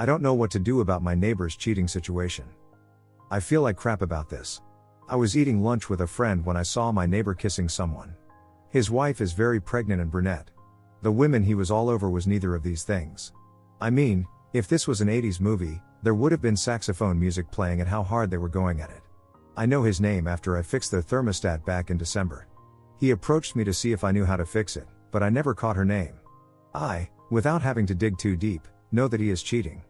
I don't know what to do about my neighbor's cheating situation. I feel like crap about this. I was eating lunch with a friend when I saw my neighbor kissing someone. His wife is very pregnant and brunette. The women he was all over was neither of these things. I mean, if this was an 80s movie, there would have been saxophone music playing and how hard they were going at it. I know his name after I fixed their thermostat back in December. He approached me to see if I knew how to fix it, but I never caught her name. I, without having to dig too deep, know that he is cheating.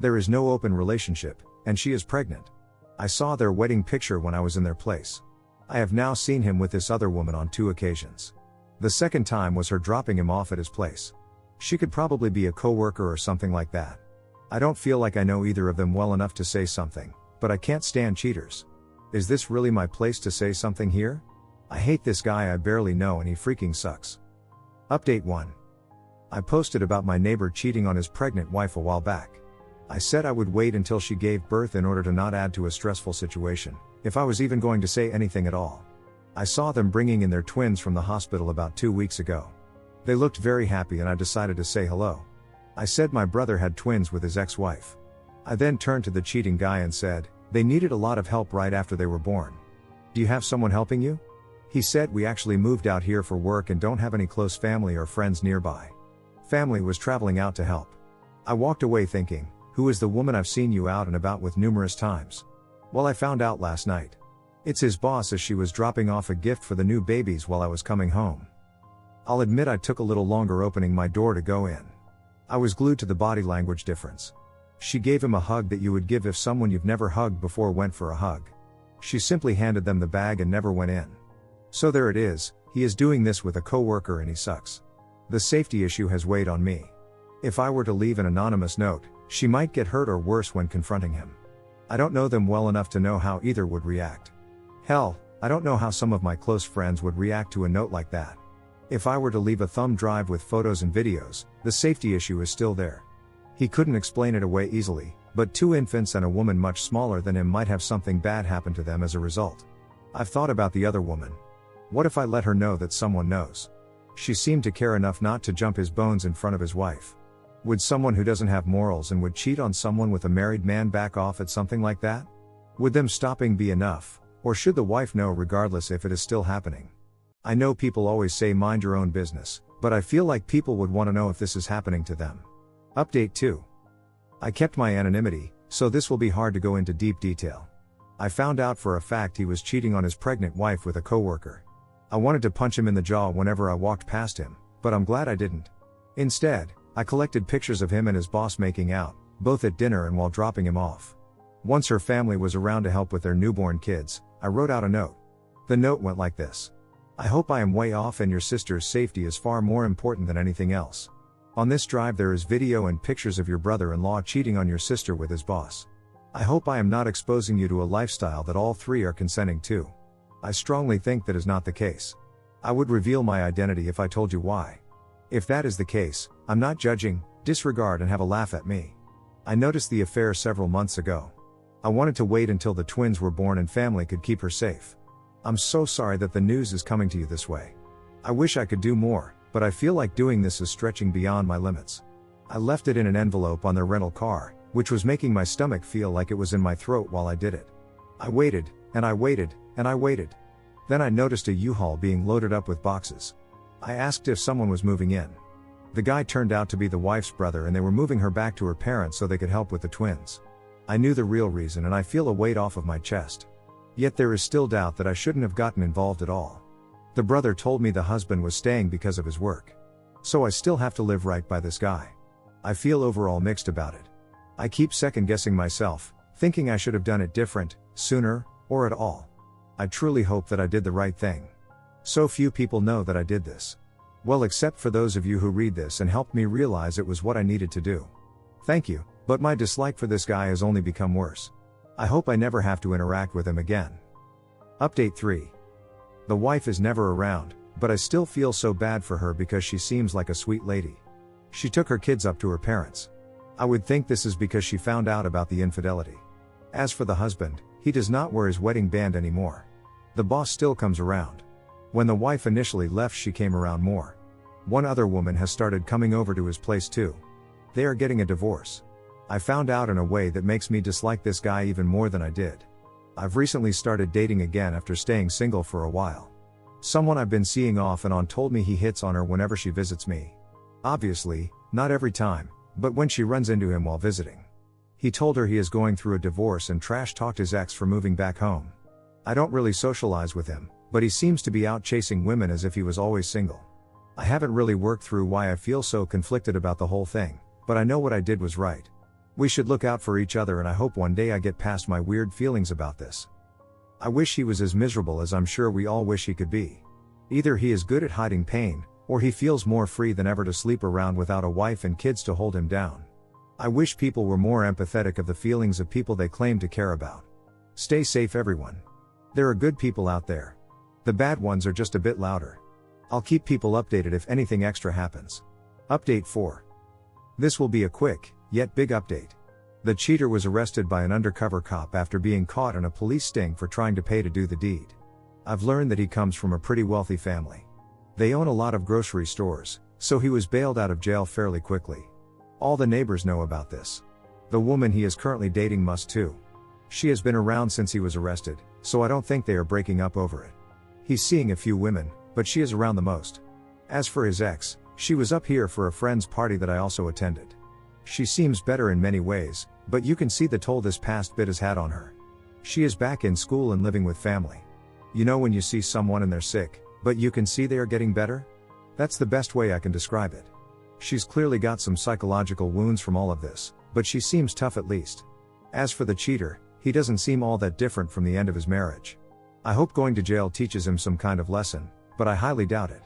There is no open relationship, and she is pregnant. I saw their wedding picture when I was in their place. I have now seen him with this other woman on 2 occasions. The second time was her dropping him off at his place. She could probably be a coworker or something like that. I don't feel like I know either of them well enough to say something, but I can't stand cheaters. Is this really my place to say something here? I hate this guy I barely know and he freaking sucks. Update 1. I posted about my neighbor cheating on his pregnant wife a while back. I said I would wait until she gave birth in order to not add to a stressful situation, if I was even going to say anything at all. I saw them bringing in their twins from the hospital about 2 weeks ago. They looked very happy and I decided to say hello. I said my brother had twins with his ex-wife. I then turned to the cheating guy and said, they needed a lot of help right after they were born. Do you have someone helping you? He said we actually moved out here for work and don't have any close family or friends nearby. Family was traveling out to help. I walked away thinking, who is the woman I've seen you out and about with numerous times? Well, I found out last night. It's his boss as she was dropping off a gift for the new babies while I was coming home. I'll admit I took a little longer opening my door to go in. I was glued to the body language difference. She gave him a hug that you would give if someone you've never hugged before went for a hug. She simply handed them the bag and never went in. So there it is, he is doing this with a coworker and he sucks. The safety issue has weighed on me. If I were to leave an anonymous note, she might get hurt or worse when confronting him. I don't know them well enough to know how either would react. Hell, I don't know how some of my close friends would react to a note like that. If I were to leave a thumb drive with photos and videos, the safety issue is still there. He couldn't explain it away easily, but 2 infants and a woman much smaller than him might have something bad happen to them as a result. I've thought about the other woman. What if I let her know that someone knows? She seemed to care enough not to jump his bones in front of his wife. Would someone who doesn't have morals and would cheat on someone with a married man back off at something like that? Would them stopping be enough, or should the wife know regardless if it is still happening? I know people always say mind your own business, but I feel like people would want to know if this is happening to them. Update 2. I kept my anonymity, so this will be hard to go into deep detail. I found out for a fact he was cheating on his pregnant wife with a coworker. I wanted to punch him in the jaw whenever I walked past him, but I'm glad I didn't. Instead, I collected pictures of him and his boss making out, both at dinner and while dropping him off. Once her family was around to help with their newborn kids, I wrote out a note. The note went like this. I hope I am way off and your sister's safety is far more important than anything else. On this drive there is video and pictures of your brother-in-law cheating on your sister with his boss. I hope I am not exposing you to a lifestyle that all 3 are consenting to. I strongly think that is not the case. I would reveal my identity if I told you why. If that is the case, I'm not judging, disregard and have a laugh at me. I noticed the affair several months ago. I wanted to wait until the twins were born and family could keep her safe. I'm so sorry that the news is coming to you this way. I wish I could do more, but I feel like doing this is stretching beyond my limits. I left it in an envelope on their rental car, which was making my stomach feel like it was in my throat while I did it. I waited, and I waited, and I waited. Then I noticed a U-Haul being loaded up with boxes. I asked if someone was moving in. The guy turned out to be the wife's brother and they were moving her back to her parents so they could help with the twins. I knew the real reason and I feel a weight off of my chest. Yet there is still doubt that I shouldn't have gotten involved at all. The brother told me the husband was staying because of his work. So I still have to live right by this guy. I feel overall mixed about it. I keep second guessing myself, thinking I should have done it different, sooner, or at all. I truly hope that I did the right thing. So few people know that I did this. Well, except for those of you who read this and helped me realize it was what I needed to do. Thank you, but my dislike for this guy has only become worse. I hope I never have to interact with him again. Update 3. The wife is never around, but I still feel so bad for her because she seems like a sweet lady. She took her kids up to her parents. I would think this is because she found out about the infidelity. As for the husband, he does not wear his wedding band anymore. The boss still comes around. When the wife initially left, she came around more. One other woman has started coming over to his place too. They are getting a divorce. I found out in a way that makes me dislike this guy even more than I did. I've recently started dating again after staying single for a while. Someone I've been seeing off and on told me he hits on her whenever she visits me. Obviously, not every time, but when she runs into him while visiting. He told her he is going through a divorce and trash-talked his ex for moving back home. I don't really socialize with him, but he seems to be out chasing women as if he was always single. I haven't really worked through why I feel so conflicted about the whole thing, but I know what I did was right. We should look out for each other, and I hope one day I get past my weird feelings about this. I wish he was as miserable as I'm sure we all wish he could be. Either he is good at hiding pain, or he feels more free than ever to sleep around without a wife and kids to hold him down. I wish people were more empathetic of the feelings of people they claim to care about. Stay safe, everyone. There are good people out there. The bad ones are just a bit louder. I'll keep people updated if anything extra happens. Update 4. This will be a quick, yet big update. The cheater was arrested by an undercover cop after being caught in a police sting for trying to pay to do the deed. I've learned that he comes from a pretty wealthy family. They own a lot of grocery stores, so he was bailed out of jail fairly quickly. All the neighbors know about this. The woman he is currently dating must too. She has been around since he was arrested, so I don't think they are breaking up over it. He's seeing a few women, but she is around the most. As for his ex, she was up here for a friend's party that I also attended. She seems better in many ways, but you can see the toll this past bit has had on her. She is back in school and living with family. You know when you see someone and they're sick, but you can see they are getting better? That's the best way I can describe it. She's clearly got some psychological wounds from all of this, but she seems tough at least. As for the cheater, he doesn't seem all that different from the end of his marriage. I hope going to jail teaches him some kind of lesson, but I highly doubt it.